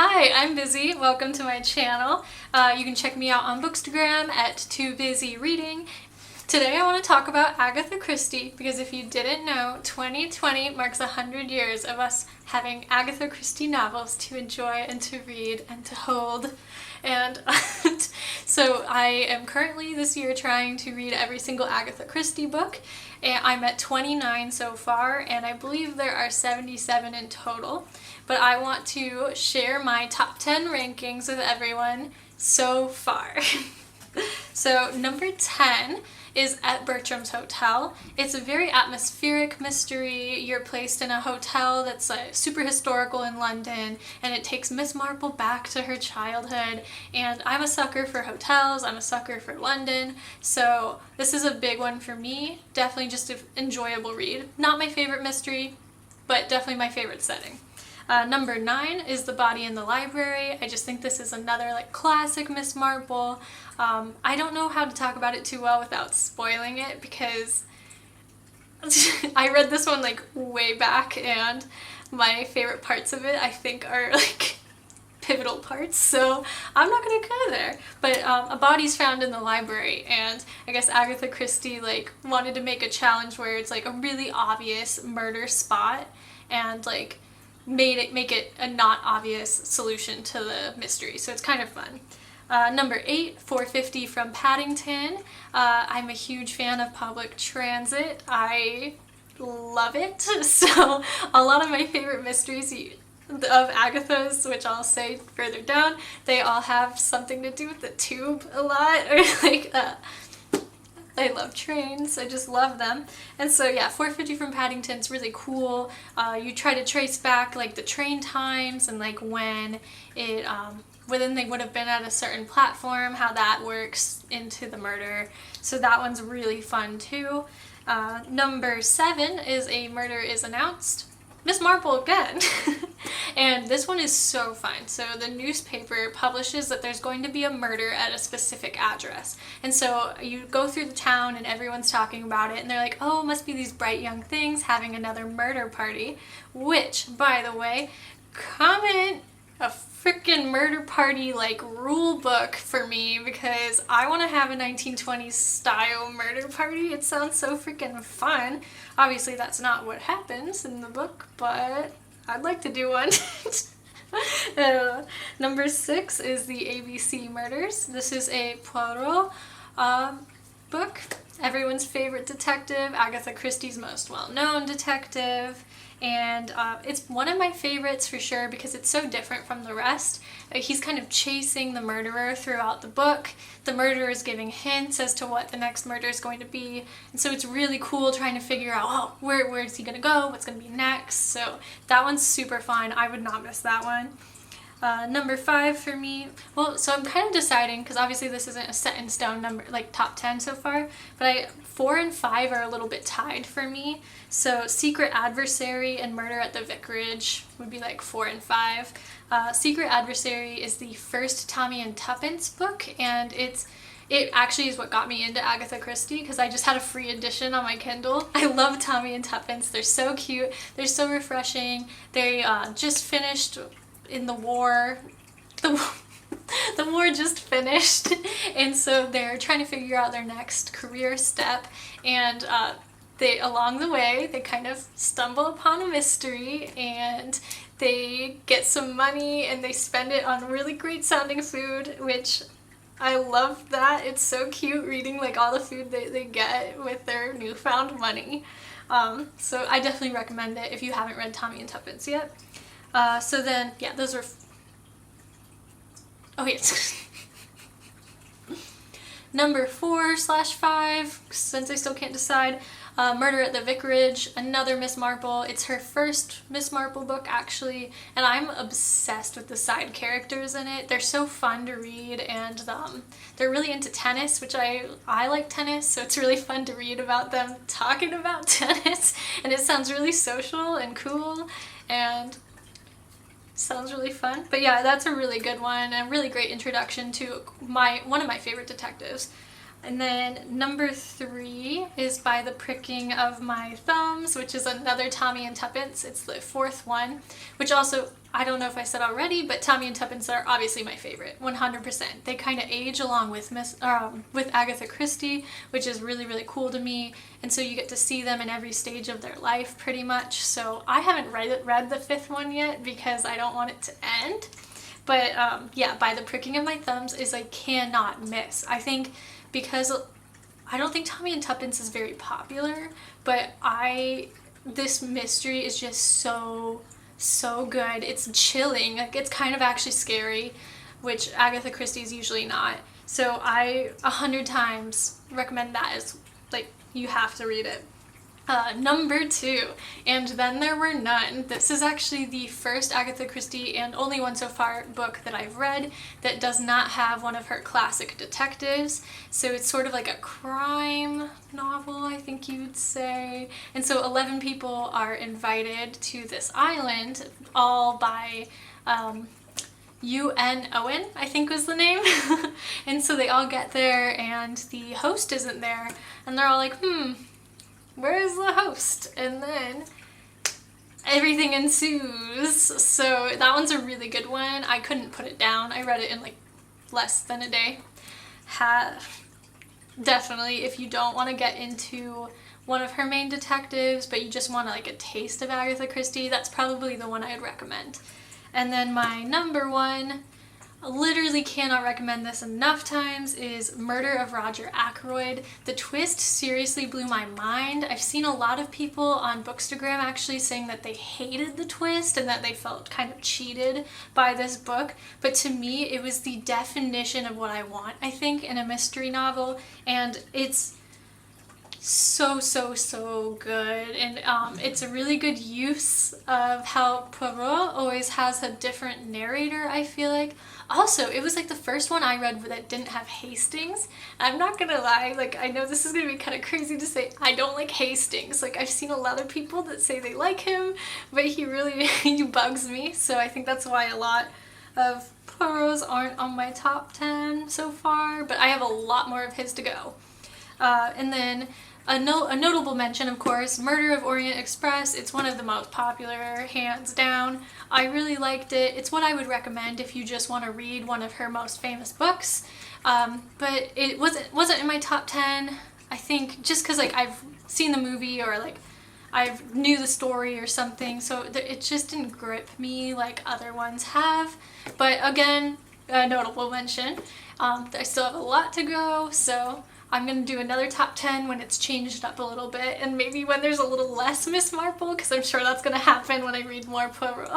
Hi, I'm Bizzy. Welcome to my channel. You can check me out on bookstagram at @2BusyReading. Today I want to talk about Agatha Christie because if you didn't know, 2020 marks 100 years of us having Agatha Christie novels to enjoy and to read and to hold. And so I am currently this year trying to read every single Agatha Christie book. And I'm at 29 so far, and I believe there are 77 in total. But I want to share my top 10 rankings with everyone so far. So number 10 is at Bertrams Hotel. It's a very atmospheric mystery. You're placed in a hotel that's super historical in London, and it takes Miss Marple back to her childhood. And I'm a sucker for hotels, I'm a sucker for London, so this is a big one for me. Definitely just an enjoyable read. Not my favorite mystery, but definitely my favorite setting. Number 9 is The Body in the Library. I just think this is another classic Miss Marple. I don't know how to talk about it too well without spoiling it because I read this one way back, and my favorite parts of it I think are pivotal parts, so I'm not gonna go there. But a body's found in the library, and I guess Agatha Christie wanted to make a challenge where it's a really obvious murder spot and make it a not obvious solution to the mystery, so it's kind of fun. Number 8, 450 from Paddington. I'm a huge fan of public transit. I love it. So a lot of my favorite mysteries of Agatha's, which I'll say further down, they all have something to do with the tube a lot, or I love trains, I just love them. And so yeah, 450 from Paddington's really cool. You try to trace back the train times and when it when they would have been at a certain platform, how that works into the murder. So that one's really fun too. Number 7 is A Murder is Announced. Miss Marple again. And this one is so fun. So the newspaper publishes that there's going to be a murder at a specific address. And so you go through the town and everyone's talking about it, and they're like, oh, must be these bright young things having another murder party. Which, by the way, comment a freaking murder party rule book for me, because I want to have a 1920s style murder party. It sounds so freaking fun. Obviously that's not what happens in the book, but I'd like to do one. Number 6 is the ABC Murders. This is a Poirot book. Everyone's favorite detective, Agatha Christie's most well-known detective. And it's one of my favorites for sure because it's so different from the rest. He's kind of chasing the murderer throughout the book. The murderer is giving hints as to what the next murder is going to be. And so it's really cool trying to figure out, oh, where is he going to go? What's going to be next? So that one's super fun. I would not miss that one. Number 5 for me, well, so I'm kind of deciding, because obviously this isn't a set in stone number, top 10 so far, but 4 and 5 are a little bit tied for me. So Secret Adversary and Murder at the Vicarage would be 4 and 5. Secret Adversary is the first Tommy and Tuppence book, and it actually is what got me into Agatha Christie, because I just had a free edition on my Kindle. I love Tommy and Tuppence. They're so cute. They're so refreshing. They just finished in the war. The war just finished, and so they're trying to figure out their next career step, and along the way they kind of stumble upon a mystery, and they get some money and they spend it on really great sounding food, which I love that. It's so cute reading all the food they get with their newfound money. So I definitely recommend it if you haven't read Tommy and Tuppence yet. So then, yeah, those are... Oh, yes. Number 4/5, since I still can't decide, Murder at the Vicarage, another Miss Marple. It's her first Miss Marple book, actually, and I'm obsessed with the side characters in it. They're so fun to read, and they're really into tennis, which I like tennis, so it's really fun to read about them talking about tennis, and it sounds really social and cool, and sounds really fun. But yeah, that's a really good one, and a really great introduction to one of my favorite detectives. And then number 3 is By the Pricking of My Thumbs, which is another Tommy and Tuppence. It's the 4th one, which also, I don't know if I said already, but Tommy and Tuppence are obviously my favorite, 100%. They kind of age along with with Agatha Christie, which is really, really cool to me. And so you get to see them in every stage of their life pretty much. So I haven't read the 5th one yet because I don't want it to end. But yeah, By the Pricking of My Thumbs is I cannot miss. I think because I don't think Tommy and Tuppence is very popular, but this mystery is just so good. It's chilling. Like, it's kind of actually scary, which Agatha Christie is usually not. So I 100 times recommend that. As like, you have to read it. Number 2, And Then There Were None. This is actually the first Agatha Christie, and only one so far, book that I've read that does not have one of her classic detectives. So it's sort of like a crime novel, I think you would say. And so 11 people are invited to this island, all by U.N. Owen, I think was the name. And so they all get there, and the host isn't there. And they're all like, where's the host? And then everything ensues. So that one's a really good one. I couldn't put it down. I read it in like less than a day. Definitely, if you don't want to get into one of her main detectives, but you just want like a taste of Agatha Christie, that's probably the one I would recommend. And then my number 1, I literally cannot recommend this enough times, is Murder of Roger Ackroyd. The twist seriously blew my mind. I've seen a lot of people on bookstagram actually saying that they hated the twist and that they felt kind of cheated by this book. But to me, it was the definition of what I want, I think, in a mystery novel. And it's so good, and it's a really good use of how Poirot always has a different narrator, I feel like. Also, it was like the first one I read that didn't have Hastings. I'm not gonna lie, like, I know this is gonna be kind of crazy to say, I don't like Hastings. Like, I've seen a lot of people that say they like him, but he really he bugs me, so I think that's why a lot of Poirot's aren't on my top 10 so far, but I have a lot more of his to go. And then a notable mention, of course, Murder of Orient Express. It's one of the most popular, hands down. I really liked it. It's what I would recommend if you just want to read one of her most famous books. But it wasn't in my top 10. I think just because like I've seen the movie or like I knew the story or something, so it just didn't grip me like other ones have. But again, a notable mention. I still have a lot to go, so I'm going to do another top 10 when it's changed up a little bit, and maybe when there's a little less Miss Marple, because I'm sure that's going to happen when I read more Poirot.